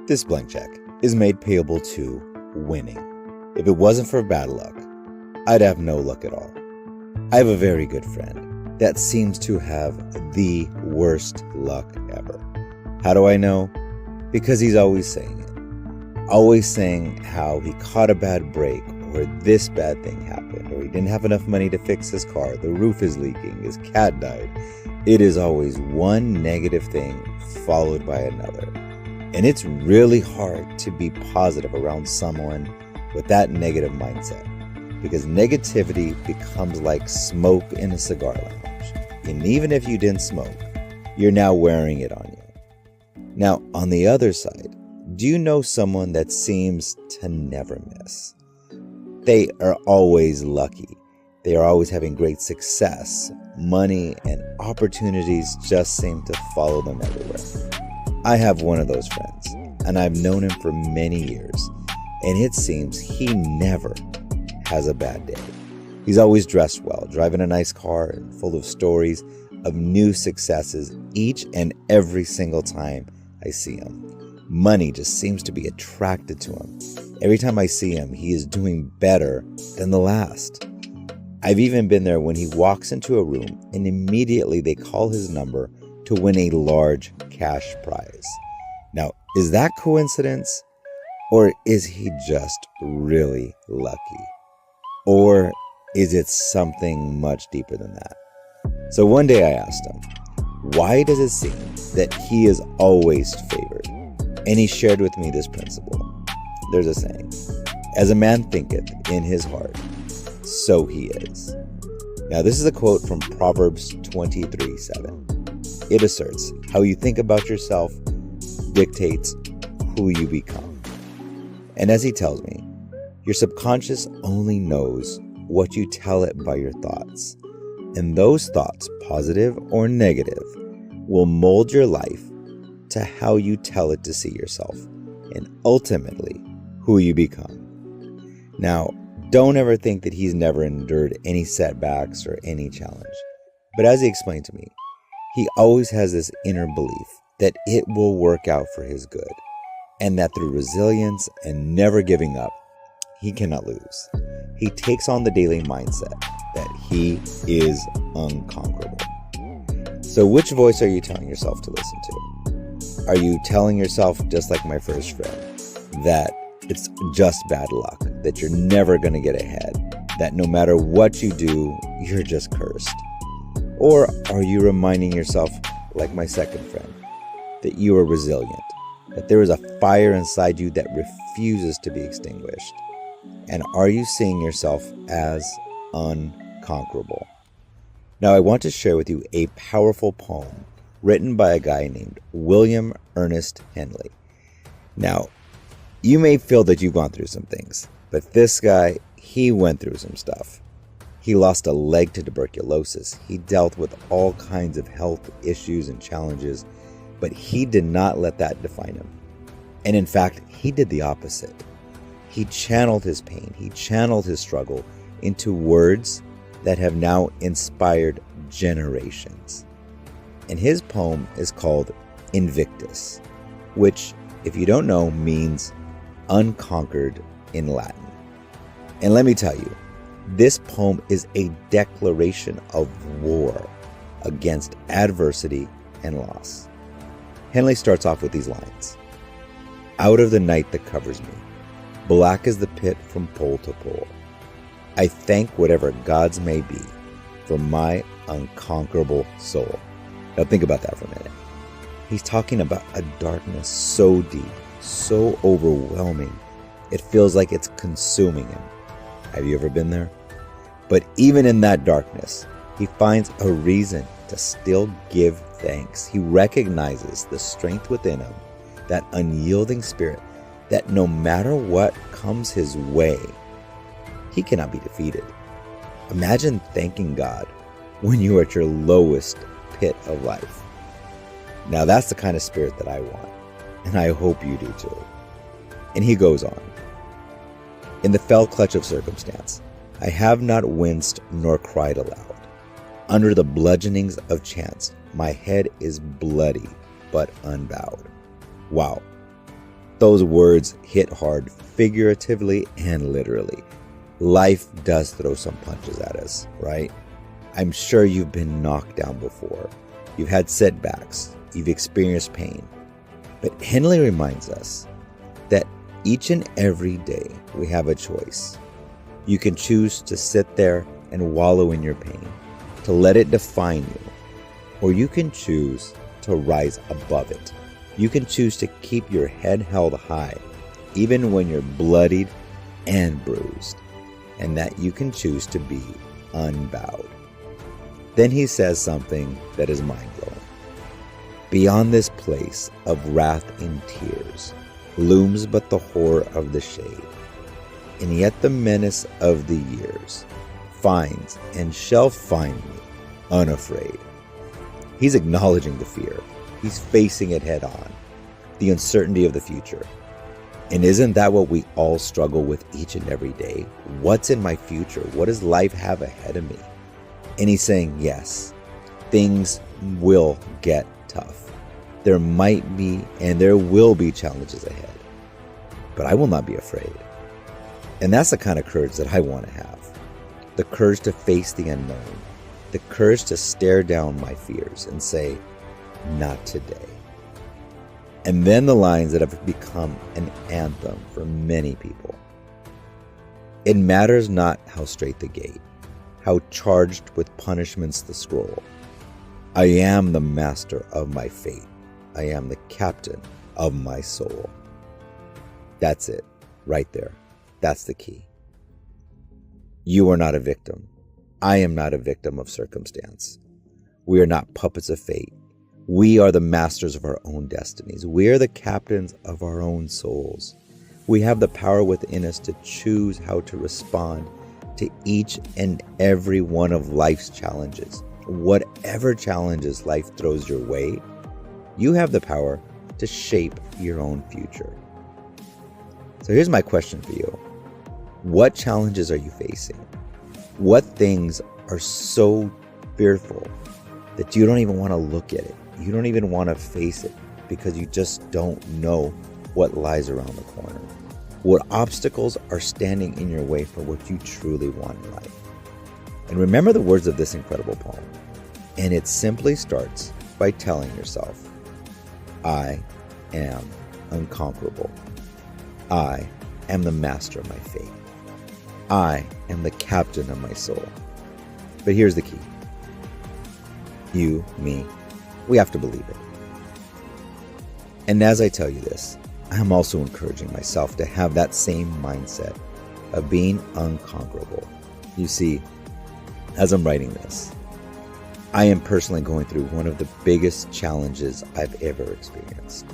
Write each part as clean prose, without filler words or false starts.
This blank check is made payable to winning. If it wasn't for bad luck, I'd have no luck at all. I have a very good friend that seems to have the worst luck ever. How do I know? Because he's always saying it. Always saying how he caught a bad break, or this bad thing happened, or he didn't have enough money to fix his car, the roof is leaking, his cat died. It is always one negative thing followed by another. And it's really hard to be positive around someone with that negative mindset, because negativity becomes like smoke in a cigar lounge. And even if you didn't smoke, you're now wearing it on you. Now, on the other side, do you know someone that seems to never miss? They are always lucky. They are always having great success. Money and opportunities just seem to follow them everywhere. I have one of those friends, and I've known him for many years, and it seems he never has a bad day. He's always dressed well, driving a nice car, and full of stories of new successes each and every single time I see him. Money just seems to be attracted to him. Every time I see him, he is doing better than the last. I've even been there when he walks into a room and immediately they call his number to win a large cash prize. Now, is that coincidence? Or is he just really lucky? Or is it something much deeper than that? So one day I asked him, why does it seem that he is always favored? And he shared with me this principle. There's a saying, as a man thinketh in his heart, so he is. Now this is a quote from Proverbs 23:7. It asserts, how you think about yourself dictates who you become. And as he tells me, your subconscious only knows what you tell it by your thoughts. And those thoughts, positive or negative, will mold your life to how you tell it to see yourself, and ultimately who you become. Now, don't ever think that he's never endured any setbacks or any challenge. But as he explained to me, he always has this inner belief that it will work out for his good, and that through resilience and never giving up, he cannot lose. He takes on the daily mindset that he is unconquerable. So which voice are you telling yourself to listen to? Are you telling yourself, just like my first friend, that it's just bad luck, that you're never going to get ahead, that no matter what you do, you're just cursed? Or are you reminding yourself, like my second friend, that you are resilient, that there is a fire inside you that refuses to be extinguished? And are you seeing yourself as unconquerable? Now, I want to share with you a powerful poem written by a guy named William Ernest Henley. Now, you may feel that you've gone through some things, but this guy, he went through some stuff. He lost a leg to tuberculosis. He dealt with all kinds of health issues and challenges, but he did not let that define him. And in fact, he did the opposite. He channeled his pain, he channeled his struggle into words that have now inspired generations. And his poem is called Invictus, which, if you don't know, means unconquered in Latin. And let me tell you, this poem is a declaration of war against adversity and loss. Henley starts off with these lines. Out of the night that covers me, black as the pit from pole to pole, I thank whatever gods may be for my unconquerable soul. Now think about that for a minute. He's talking about a darkness so deep, so overwhelming, it feels like it's consuming him. Have you ever been there? But even in that darkness, he finds a reason to still give thanks. He recognizes the strength within him, that unyielding spirit, that no matter what comes his way, he cannot be defeated. Imagine thanking God when you are at your lowest pit of life. Now that's the kind of spirit that I want, and I hope you do too. And he goes on. In the fell clutch of circumstance, I have not winced nor cried aloud. Under the bludgeonings of chance, my head is bloody but unbowed. Wow. Those words hit hard, figuratively and literally. Life does throw some punches at us, right? I'm sure you've been knocked down before. You've had setbacks. You've experienced pain. But Henley reminds us that each and every day we have a choice. You can choose to sit there and wallow in your pain, to let it define you, or you can choose to rise above it. You can choose to keep your head held high, even when you're bloodied and bruised, and that you can choose to be unbowed. Then he says something that is mind-blowing. Beyond this place of wrath and tears looms but the horror of the shade, and yet the menace of the years finds and shall find me unafraid. He's acknowledging the fear. He's facing it head on, the uncertainty of the future. And isn't that what we all struggle with each and every day? What's in my future? What does life have ahead of me? And he's saying, yes, things will get tough. There might be and there will be challenges ahead, but I will not be afraid. And that's the kind of courage that I want to have. The courage to face the unknown. The courage to stare down my fears and say, not today. And then the lines that have become an anthem for many people. It matters not how straight the gate, how charged with punishments the scroll. I am the master of my fate. I am the captain of my soul. That's it, right there. That's the key. You are not a victim. I am not a victim of circumstance. We are not puppets of fate. We are the masters of our own destinies. We are the captains of our own souls. We have the power within us to choose how to respond to each and every one of life's challenges. Whatever challenges life throws your way, you have the power to shape your own future. So here's my question for you. What challenges are you facing? What things are so fearful that you don't even want to look at it? You don't even want to face it because you just don't know what lies around the corner. What obstacles are standing in your way for what you truly want in life? And remember the words of this incredible poem. And it simply starts by telling yourself, I am unconquerable. I am the master of my fate. I am the captain of my soul. But here's the key. You, me, we have to believe it. And as I tell you this, I'm also encouraging myself to have that same mindset of being unconquerable. You see, as I'm writing this, I am personally going through one of the biggest challenges I've ever experienced.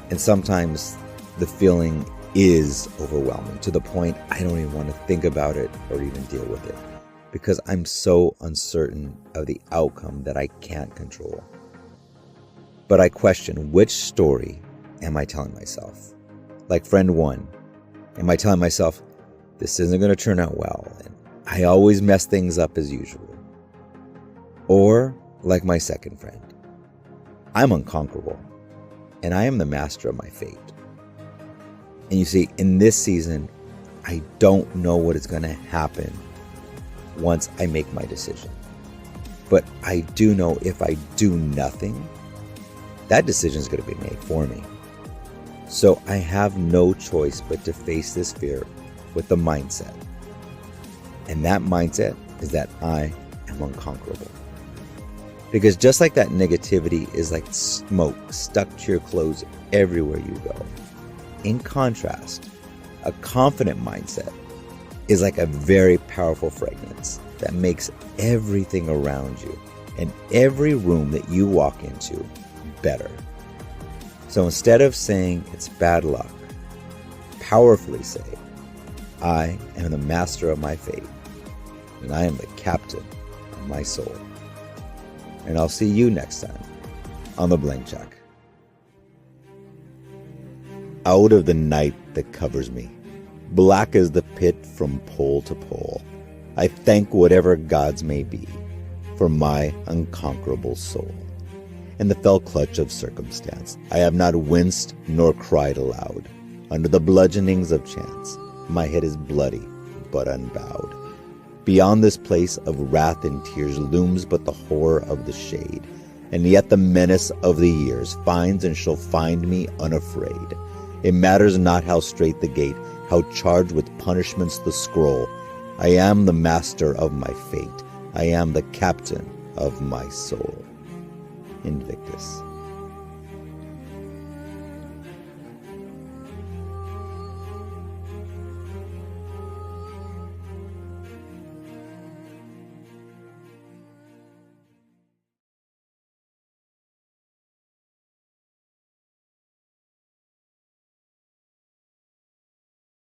And sometimes the feeling is overwhelming to the point I don't even want to think about it or even deal with it because I'm so uncertain of the outcome that I can't control. But I question, which story am I telling myself? Like friend one, am I telling myself, this isn't going to turn out well and I always mess things up as usual? Or like my second friend, I'm unconquerable and I am the master of my fate. And you see, in this season, I don't know what is going to happen once I make my decision. But I do know if I do nothing, that decision is going to be made for me. So I have no choice but to face this fear with the mindset. And that mindset is that I am unconquerable. Because just like that negativity is like smoke stuck to your clothes everywhere you go. In contrast, a confident mindset is like a very powerful fragrance that makes everything around you and every room that you walk into better. So instead of saying it's bad luck, powerfully say, I am the master of my fate and I am the captain of my soul. And I'll see you next time on The Blank Check. Out of the night that covers me, black as the pit from pole to pole, I thank whatever gods may be for my unconquerable soul. in the fell clutch of circumstance. I have not winced nor cried aloud. Under the bludgeonings of chance, my head is bloody but unbowed. Beyond this place of wrath and tears looms but the horror of the shade, and yet the menace of the years finds and shall find me unafraid. It matters not how strait the gate, how charged with punishments the scroll. I am the master of my fate. I am the captain of my soul. Invictus.